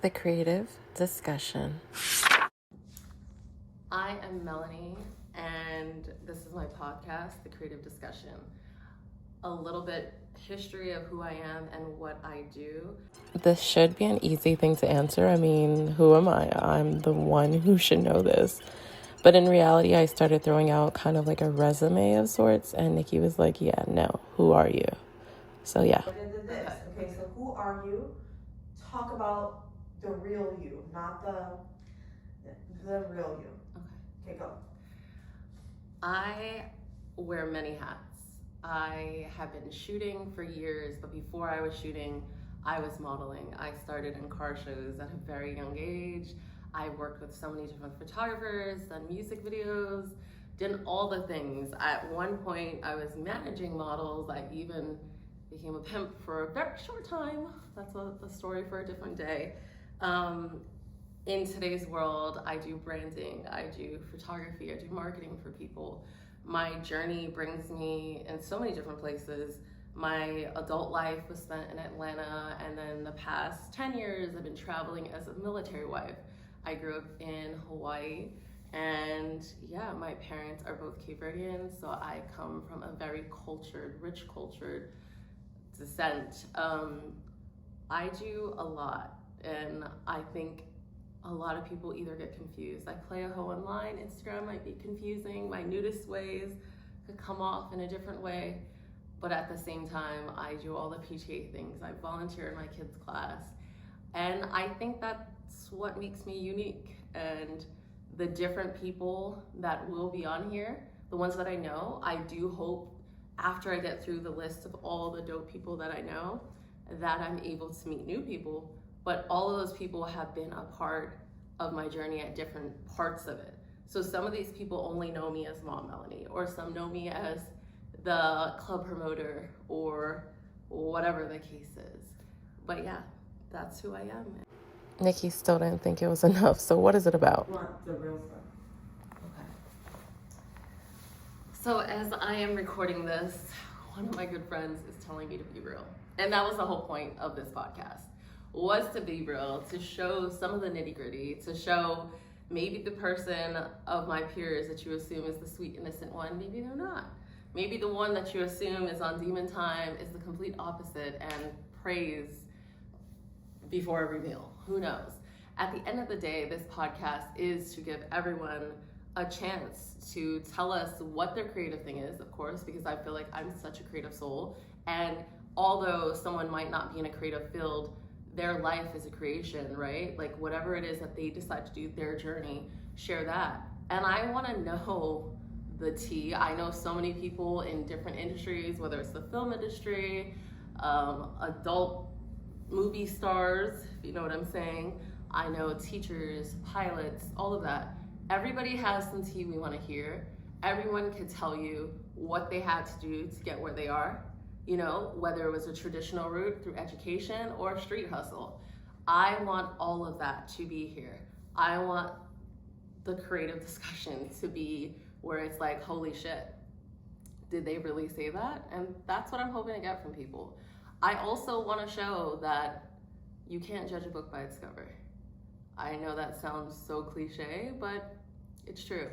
The Creative Discussion. I am Melanie, and this is my podcast, The Creative Discussion. A little bit history of who I am and what I do. This should be an easy thing to answer. I mean, who am I? I'm the one who should know this. But in reality, I started throwing out kind of like a resume of sorts, and Nikki was like, yeah, no, who are you? So yeah. Okay, so who are you? Talk about the real you, not the real you. Okay, go. I wear many hats. I have been shooting for years, but before I was shooting, I was modeling. I started in car shows at a very young age. I worked with so many different photographers, done music videos, did all the things. At one point, I was managing models. I even became a pimp for a very short time. That's a story for a different day. In today's world, I do branding, I do photography, I do marketing for people. My journey brings me in so many different places. My adult life was spent in Atlanta, and then the past 10 years, I've been traveling as a military wife. I grew up in Hawaii, and yeah, my parents are both Cape Verdean, so I come from a very cultured, rich cultured descent. I do a lot, and I think a lot of people either get confused. I play a hoe online. Instagram might be confusing. My nudist ways could come off in a different way. But at the same time, I do all the PTA things. I volunteer in my kids' class. And I think that's what makes me unique. And the different people that will be on here, the ones that I know, I do hope after I get through the list of all the dope people that I know, that I'm able to meet new people. But all of those people have been a part of my journey at different parts of it. So some of these people only know me as Mom Melanie, or some know me as the club promoter, or whatever the case is. But yeah, that's who I am. Nikki still didn't think it was enough. So what is it about? Want the real stuff. Okay. So as I am recording this, one of my good friends is telling me to be real. And that was the whole point of this podcast, was to be real, to show some of the nitty gritty, to show maybe the person of my peers that you assume is the sweet, innocent one, maybe they're not. Maybe the one that you assume is on demon time is the complete opposite and prays before every meal. Who knows? At the end of the day, this podcast is to give everyone a chance to tell us what their creative thing is, of course, because I feel like I'm such a creative soul. And although someone might not be in a creative field, their life is a creation, right? Like whatever it is that they decide to do, their journey, share that. And I want to know the tea. I know so many people in different industries, whether it's the film industry, adult movie stars, if you know what I'm saying. I know teachers, pilots, all of that. Everybody has some tea we want to hear. Everyone could tell you what they had to do to get where they are. You know, whether it was a traditional route through education or a street hustle. I want all of that to be here. I want the creative discussion to be where it's like, holy shit, did they really say that? And that's what I'm hoping to get from people. I also want to show that you can't judge a book by its cover. I know that sounds so cliche, but it's true.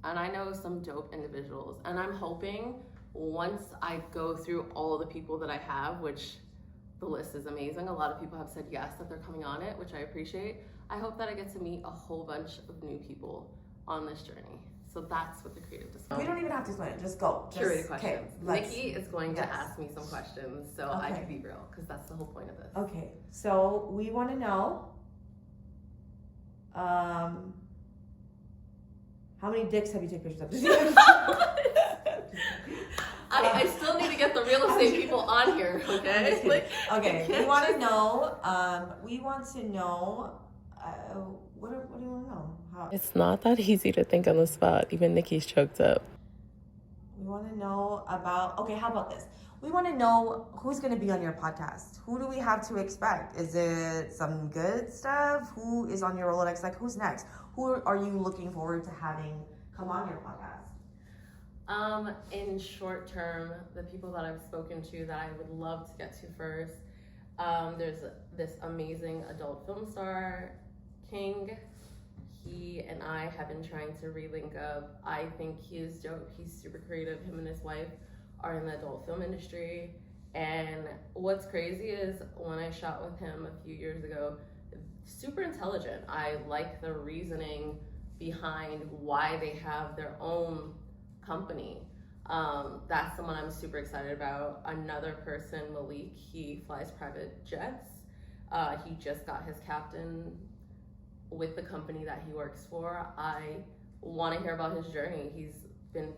And I know some dope individuals, and I'm hoping once I go through all the people that I have, which the list is amazing. A lot of people have said yes, that they're coming on it, which I appreciate. I hope that I get to meet a whole bunch of new people on this journey. So that's what the creative discussion. We don't even have to explain it. Just go. Curated questions. Okay, Nikki is going yes. to ask me some questions, so I can be real, because that's the whole point of this. Okay, so we want to know, how many dicks have you taken pictures of? I still need to get the real estate people on here, okay? Like, okay, we want to know. What do you want to know? How? It's not that easy to think on the spot. Even Nikki's choked up. We want to know about. Okay, how about this? We want to know who's going to be on your podcast. Who do we have to expect? Is it some good stuff? Who is on your Rolodex? Like, who's next? Who are you looking forward to having come on your podcast? In short term, the people that I've spoken to that I would love to get to first, There's this amazing adult film star, King. He and I have been trying to relink up. I think he is dope. He's super creative. Him and his wife are in the adult film industry. And what's crazy is when I shot with him a few years ago, super intelligent. I like the reasoning behind why they have their own company. That's someone I'm super excited about. Another person, Malik, he flies private jets. He just got his captain with the company that he works for. I want to hear about his journey. He's been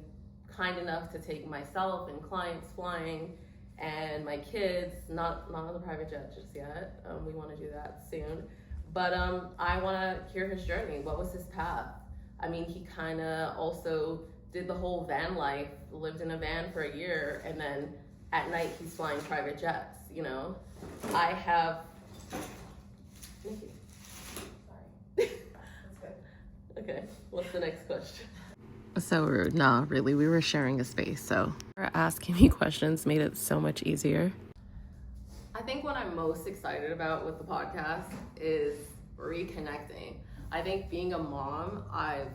kind enough to take myself and clients flying and my kids, not on the private jet just yet. We want to do that soon. But I want to hear his journey. What was his path? I mean, he kind of also did the whole van life, lived in a van for a year, and then at night he's flying private jets, you know? I have... Nikki. Sorry. That's good. Okay, what's the next question? So rude. No, really, we were sharing a space, so asking me questions made it so much easier. I think what I'm most excited about with the podcast is reconnecting. I think being a mom, I've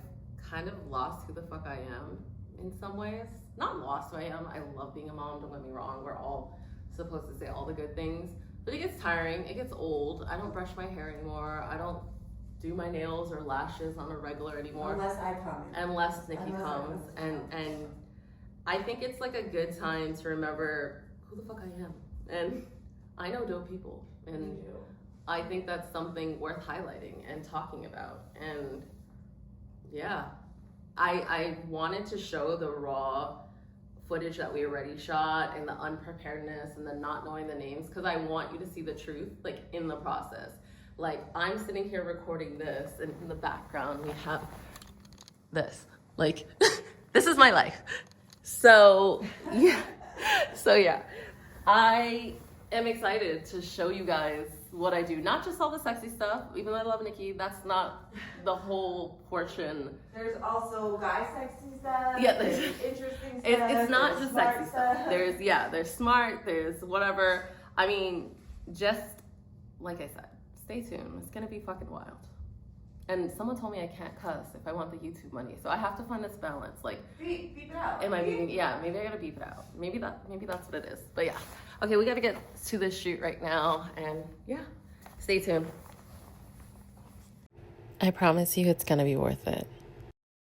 kind of lost who the fuck I am in some ways. Not lost who I am. I love being a mom, don't get me wrong. We're all supposed to say all the good things. But it gets tiring, it gets old. I don't brush my hair anymore. I don't do my nails or lashes on a regular anymore. Unless I come. Unless Nikki comes. And I think it's like a good time to remember who the fuck I am. And I know dope people. And I think that's something worth highlighting and talking about. And yeah, I wanted to show the raw footage that we already shot and the unpreparedness and the not knowing the names, because I want you to see the truth, like, in the process. Like, I'm sitting here recording this, and in the background we have this. Like, this is my life. So yeah, I am excited to show you guys what I do. Not just all the sexy stuff, even though I love Nikki, that's not the whole portion. There's also guy sexy stuff. Yeah, there's interesting stuff. It's not there's just smart sexy stuff. There's smart, there's whatever. I mean, just like I said, stay tuned. It's gonna be fucking wild. And someone told me I can't cuss if I want the YouTube money, so I have to find this balance. Like, beep it out. am I beeping? Yeah, maybe I gotta beep it out. Maybe that's what it is. But yeah, okay, we gotta get to this shoot right now, and yeah, stay tuned. I promise you it's gonna be worth it.